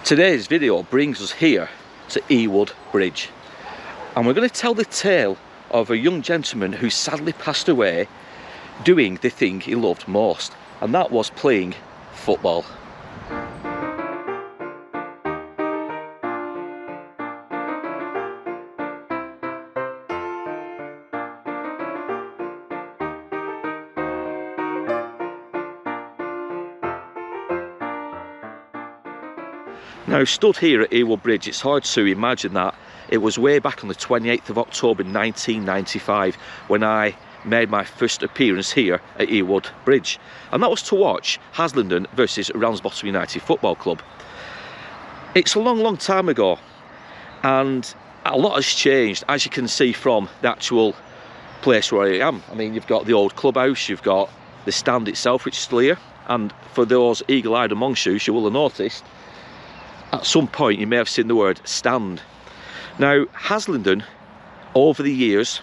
Today's video brings us here to Ewald Bridge, and we're going to tell the tale of a young gentleman who sadly passed away doing the thing he loved most, and that was playing football. Now, stood here at Ewald Bridge, it's hard to imagine that it was way back on the 28th of October 1995 when I made my first appearance here at Ewald Bridge, and that was to watch Haslingden versus Ramsbottom United Football Club. It's a long time ago, and a lot has changed, as you can see from the actual place where I am. I mean, you've got the old clubhouse, you've got the stand itself, which is still here, and for those eagle-eyed amongst you will have noticed at some point you may have seen the word stand. Now, Haslingden, over the years,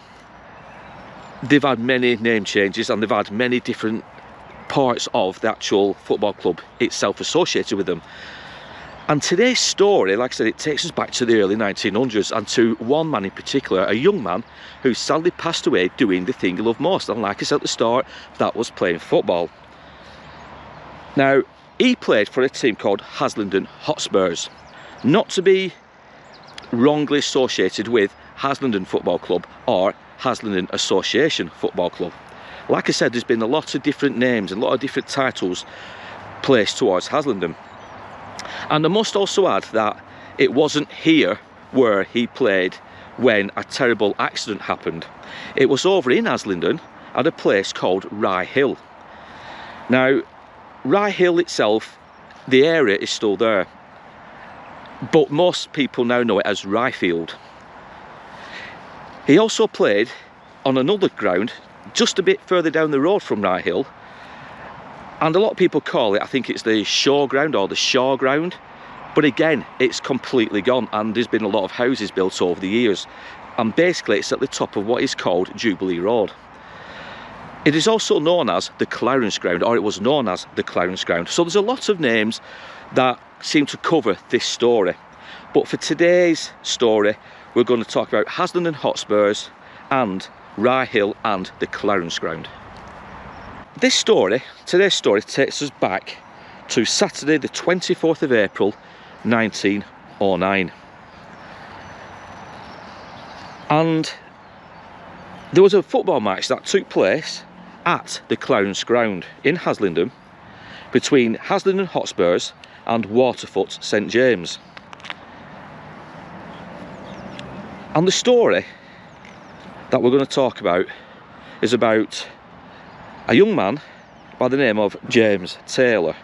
they've had many name changes and they've had many different parts of the actual football club itself associated with them. And today's story, like I said, it takes us back to the early 1900s and to one man in particular, a young man who sadly passed away doing the thing he loved most. And like I said at the start, that was playing football. Now, he played for a team called Haslingden Hotspurs, not to be wrongly associated with Haslingden Football Club or Haslingden Association Football Club. Like I said, there's been a lot of different names and a lot of different titles placed towards Haslingden. And I must also add that it wasn't here where he played when a terrible accident happened. It was over in Haslingden at a place called Rye Hill. Now, Rye Hill itself, the area is still there, but most people now know it as Ryefield. He also played on another ground just a bit further down the road from Rye Hill, and a lot of people call it, I think it's the showground or the Shaw ground, but again, it's completely gone, and there's been a lot of houses built over the years, and basically it's at the top of what is called Jubilee Road. It is also known as the Clarence Ground, or it was known as the Clarence Ground. So there's a lot of names that seem to cover this story. But for today's story, we're going to talk about Haslingden Hotspurs and Rye Hill and the Clarence Ground. This story, today's story, takes us back to Saturday the 24th of April 1909. And there was a football match that took place at the Clarence Ground in Haslingden between Haslingden Hotspurs and Waterfoot St James. And the story that we're going to talk about is about a young man by the name of James Taylor.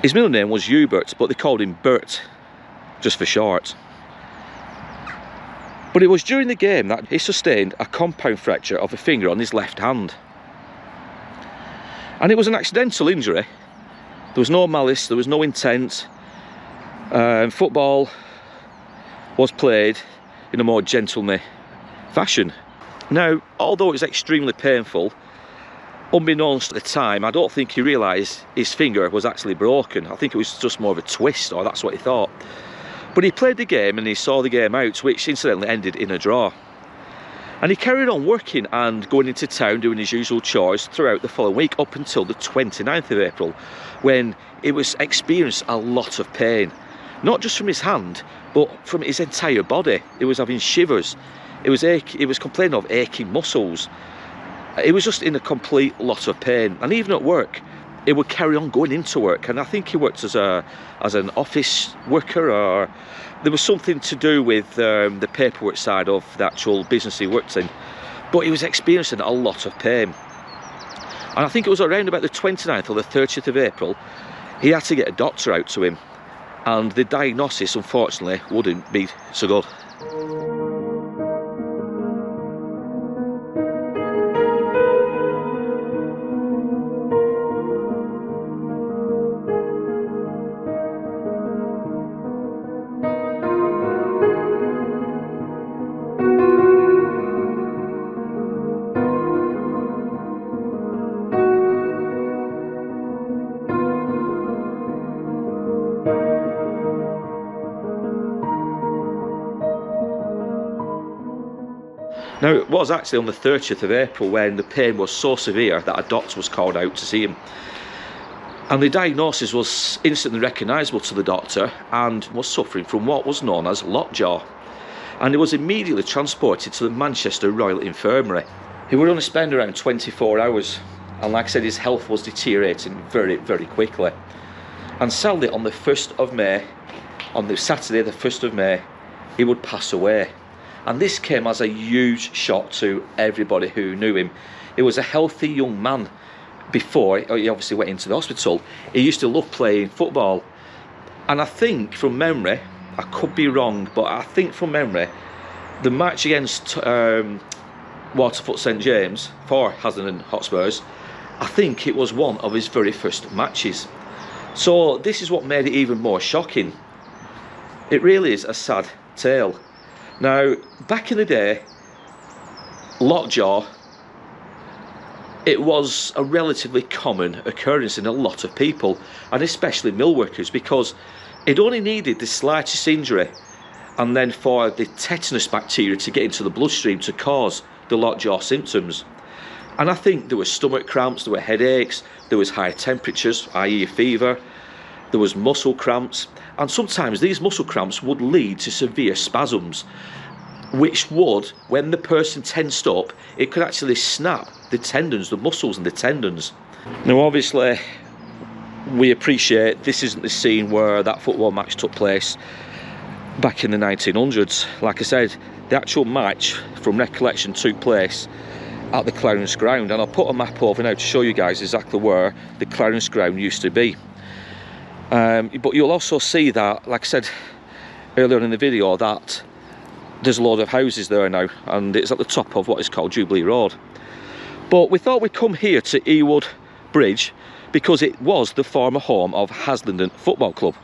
His middle name was Hubert, but they called him Bert just for short. But it was during the game that he sustained a compound fracture of a finger on his left hand. And it was an accidental injury. There was no malice, there was no intent. Football was played in a more gentlemanly fashion. Now, although it was extremely painful, unbeknownst at the time, I don't think he realised his finger was actually broken. I think it was just more of a twist, or that's what he thought. But he played the game and he saw the game out, which incidentally ended in a draw. And he carried on working and going into town doing his usual chores throughout the following week up until the 29th of April, when he was experiencing a lot of pain. Not just from his hand, but from his entire body. He was having shivers. He was complaining of aching muscles. He was just in a complete lot of pain. And even at work, he would carry on going into work, and I think he worked as an office worker, or there was something to do with the paperwork side of the actual business he worked in. But he was experiencing a lot of pain. And I think it was around about the 29th or the 30th of April, he had to get a doctor out to him, and the diagnosis, unfortunately, wouldn't be so good. Now, it was actually on the 30th of April when the pain was so severe that a doctor was called out to see him. And the diagnosis was instantly recognisable to the doctor and was suffering from what was known as Lockjaw. And he was immediately transported to the Manchester Royal Infirmary. He would only spend around 24 hours, and like I said, his health was deteriorating very, very quickly. And sadly, on the 1st of May, on the Saturday the 1st of May, he would pass away. And this came as a huge shock to everybody who knew him. He was a healthy young man before he obviously went into the hospital. He used to love playing football. And I think from memory, I could be wrong, but I think from memory, the match against Waterford St James for Haslingden Hotspurs, I think it was one of his very first matches. So this is what made it even more shocking. It really is a sad tale. Now, back in the day, Lockjaw, it was a relatively common occurrence in a lot of people, and especially mill workers, because it only needed the slightest injury and then for the tetanus bacteria to get into the bloodstream to cause the Lockjaw symptoms. And I think there were stomach cramps, there were headaches, there was high temperatures, i.e. fever, there was muscle cramps, and sometimes these muscle cramps would lead to severe spasms, which would, when the person tensed up, it could actually snap the tendons, the muscles and the tendons. Now obviously, we appreciate this isn't the scene where that football match took place back in the 1900s. Like I said, the actual match, from recollection, took place at the Clarence Ground, and I'll put a map over now to show you guys exactly where the Clarence Ground used to be. But you'll also see that, like I said earlier in the video, that there's a load of houses there now, and it's at the top of what is called Jubilee Road. But we thought we'd come here to Ewald Bridge because it was the former home of Haslingden Football Club.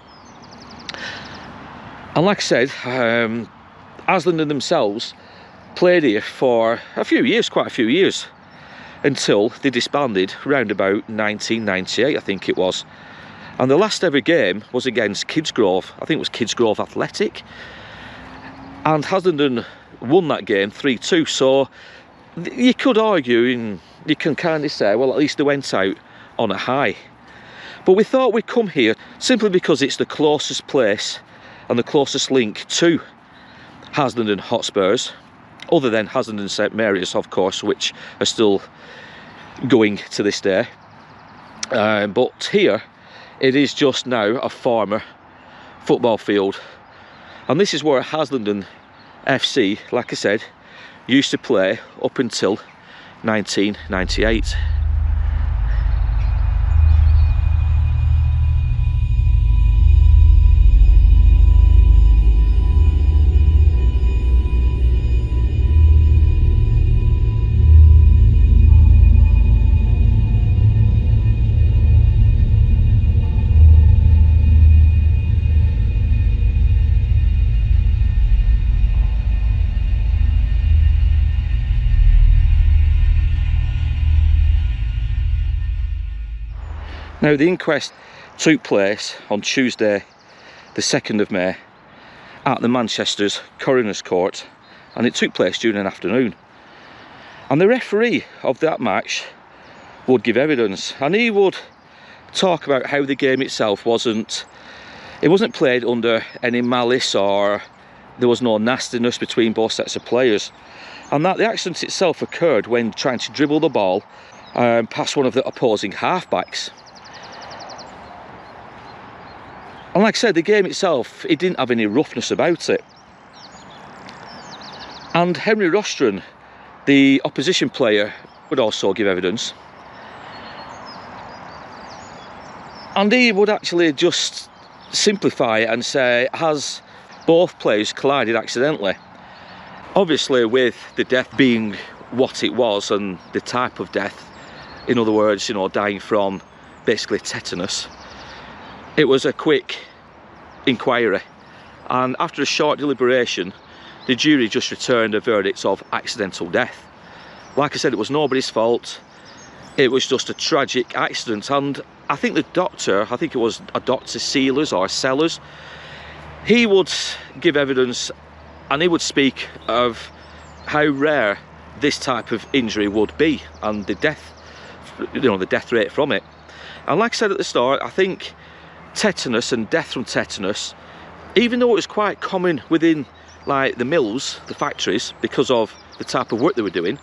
And like I said, Haslingden themselves played here for a few years, quite a few years, until they disbanded round about 1998, I think it was. And the last ever game was against Kidsgrove. I think it was Kidsgrove Athletic. And Haslingden won that game 3-2. So you could argue, and you can kind of say, well, at least they went out on a high. But we thought we'd come here simply because it's the closest place and the closest link to Haslingden Hotspurs, other than Haslingden St Mary's, of course, which are still going to this day. But here, it is just now a former football field. And this is where Haslingden FC, like I said, used to play up until 1998. Now, the inquest took place on Tuesday the 2nd of May at the Manchester's Coroner's Court, and it took place during an afternoon. And the referee of that match would give evidence, and he would talk about how the game itself wasn't played under any malice, or there was no nastiness between both sets of players, and that the accident itself occurred when trying to dribble the ball past one of the opposing halfbacks. And like I said, the game itself, it didn't have any roughness about it. And Henry Rostron, the opposition player, would also give evidence. And he would actually just simplify it and say, has both players collided accidentally? Obviously, with the death being what it was and the type of death, in other words, you know, dying from basically tetanus, it was a quick inquiry, and after a short deliberation, the jury just returned a verdict of accidental death. Like I said, it was nobody's fault. It was just a tragic accident, and I think the doctor, I think it was a Dr. Sealers or Sellers, he would give evidence, and he would speak of how rare this type of injury would be, and the death, the death rate from it. And like I said at the start, I think tetanus and death from tetanus, even though it was quite common within like the mills, the factories, because of the type of work they were doing,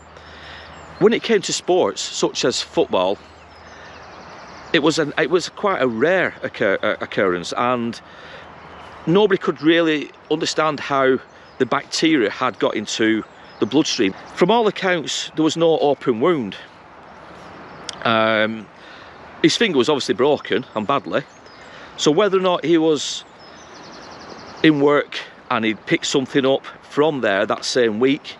when it came to sports such as football, it was quite a rare occurrence, and nobody could really understand how the bacteria had got into the bloodstream. From all accounts, there was no open wound. His finger was obviously broken, and badly, so whether or not he was in work and he'd picked something up from there that same week,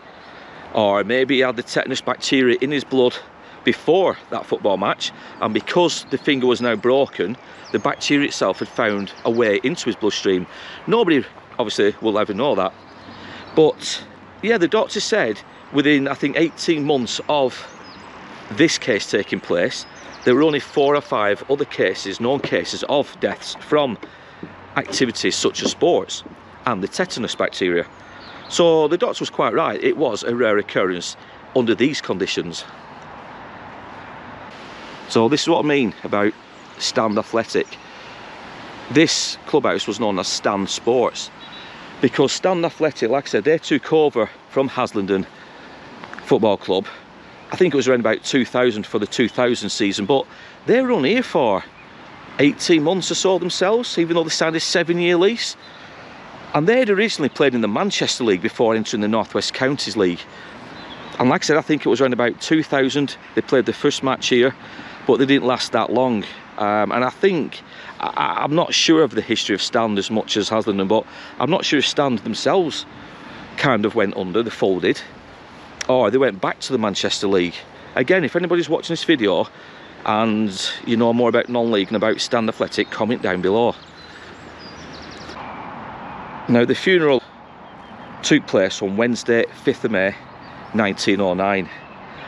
or maybe he had the tetanus bacteria in his blood before that football match, and because the finger was now broken, the bacteria itself had found a way into his bloodstream. Nobody obviously will ever know that, but yeah, the doctor said within, I think, 18 months of this case taking place, there were only 4 or 5 other cases, known cases of deaths from activities such as sports and the tetanus bacteria. So the doctor was quite right, it was a rare occurrence under these conditions. So this is what I mean about Stand Athletic. This clubhouse was known as Stand Sports, because Stand Athletic, like I said, they took over from Haslingden Football Club. I think it was around about 2000 for the 2000 season, but they were only here for 18 months or so themselves, even though they signed a 7-year lease. And they had originally played in the Manchester League before entering the North West Counties League. And like I said, I think it was around about 2000 they played the first match here, but they didn't last that long. And I think, I'm not sure of the history of Stand as much as Haslingden, but I'm not sure if Stand themselves kind of went under, they folded, or they went back to the Manchester League. Again, if anybody's watching this video and you know more about non-league and about Stand Athletic, comment down below. Now, the funeral took place on Wednesday, 5th of May 1909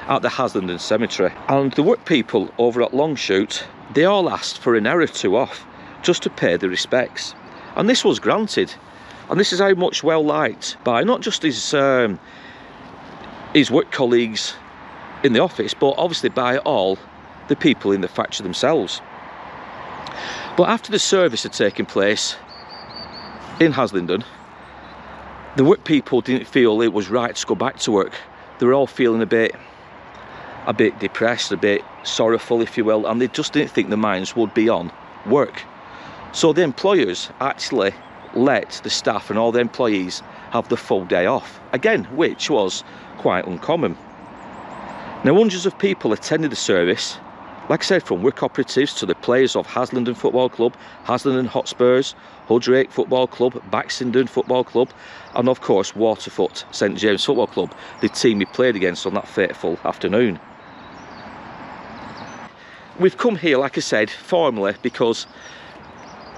at the Haslingden Cemetery, and the work people over at Longshoot, they all asked for an hour or two off just to pay their respects, and this was granted. And this is how much well liked by not just his work colleagues in the office, but obviously by all the people in the factory themselves. But after the service had taken place in Haslingden, the work people didn't feel it was right to go back to work. They were all feeling a bit depressed, a bit sorrowful, if you will, and they just didn't think their minds would be on work. So the employers actually let the staff and all the employees have the full day off, again, which was quite uncommon. Now, hundreds of people attended the service, like I said, from work operatives to the players of Haslingden Football Club, Haslingden Hotspurs, Hudrake Football Club, Baxenden Football Club, and of course Waterfoot St James Football Club, the team we played against on that fateful afternoon. We've come here, like I said, formally because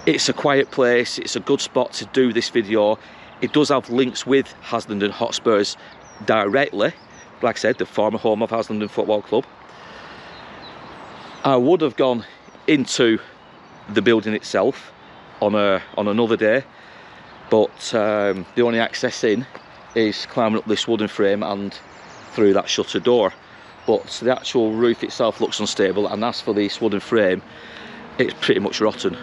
it's a quiet place, it's a good spot to do this video. It does have links with Haslingden Hotspurs directly, like I said, the former home of Haslingden Football Club. I would have gone into the building itself on another day, but the only access in is climbing up this wooden frame and through that shutter door. But the actual roof itself looks unstable, and as for this wooden frame, it's pretty much rotten.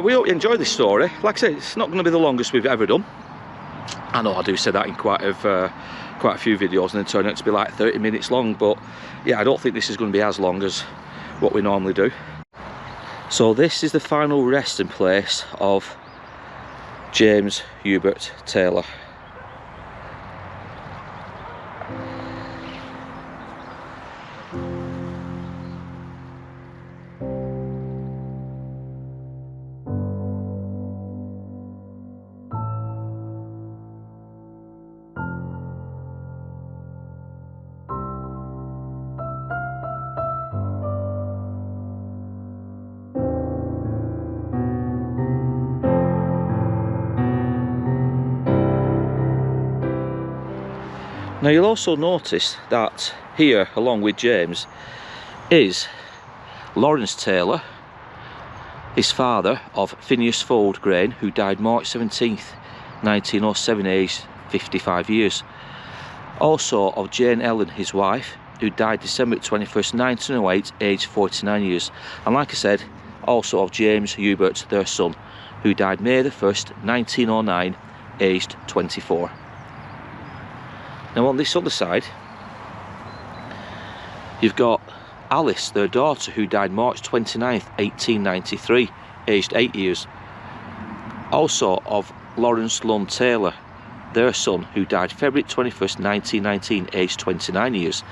We hope you enjoy this story. Like I said, it's not going to be the longest we've ever done. I know I do say that in quite a few videos, and then turn out to be like 30 minutes long, but yeah, I don't think this is going to be as long as what we normally do. So this is the final resting place of James Hubert Taylor. Now you'll also notice that here, along with James, is Lawrence Taylor, his father of Phineas Fold Grane, who died March 17th, 1907, aged 55 years. Also of Jane Ellen, his wife, who died December 21st, 1908, aged 49 years. And like I said, also of James Hubert, their son, who died May the 1st, 1909, aged 24. Now on this other side, you've got Alice, their daughter, who died March 29th, 1893, aged 8 years. Also of Lawrence Lund Taylor, their son, who died February 21st, 1919, aged 29 years.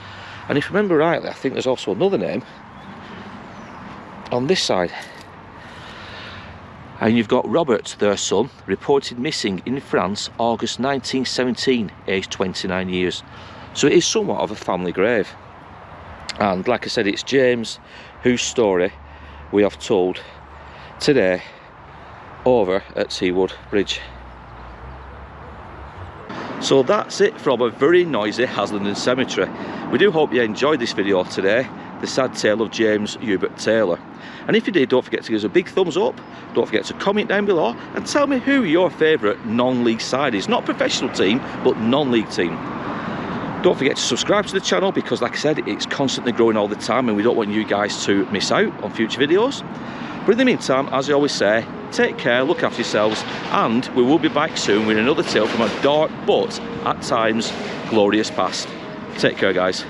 And if you remember rightly, I think there's also another name on this side. And you've got Robert, their son, reported missing in France August 1917, aged 29 years. So it is somewhat of a family grave. And like I said, it's James whose story we have told today over at Ewald Bridge. So that's it from a very noisy Haslingden cemetery. We do hope you enjoyed this video today, the sad tale of James Hubert Taylor. And if you did, don't forget to give us a big thumbs up, don't forget to comment down below and tell me who your favourite non-league side is. Not professional team, but non-league team. Don't forget to subscribe to the channel because, like I said, it's constantly growing all the time and we don't want you guys to miss out on future videos. But in the meantime, as I always say, take care, look after yourselves, and we will be back soon with another tale from a dark but, at times, glorious past. Take care, guys.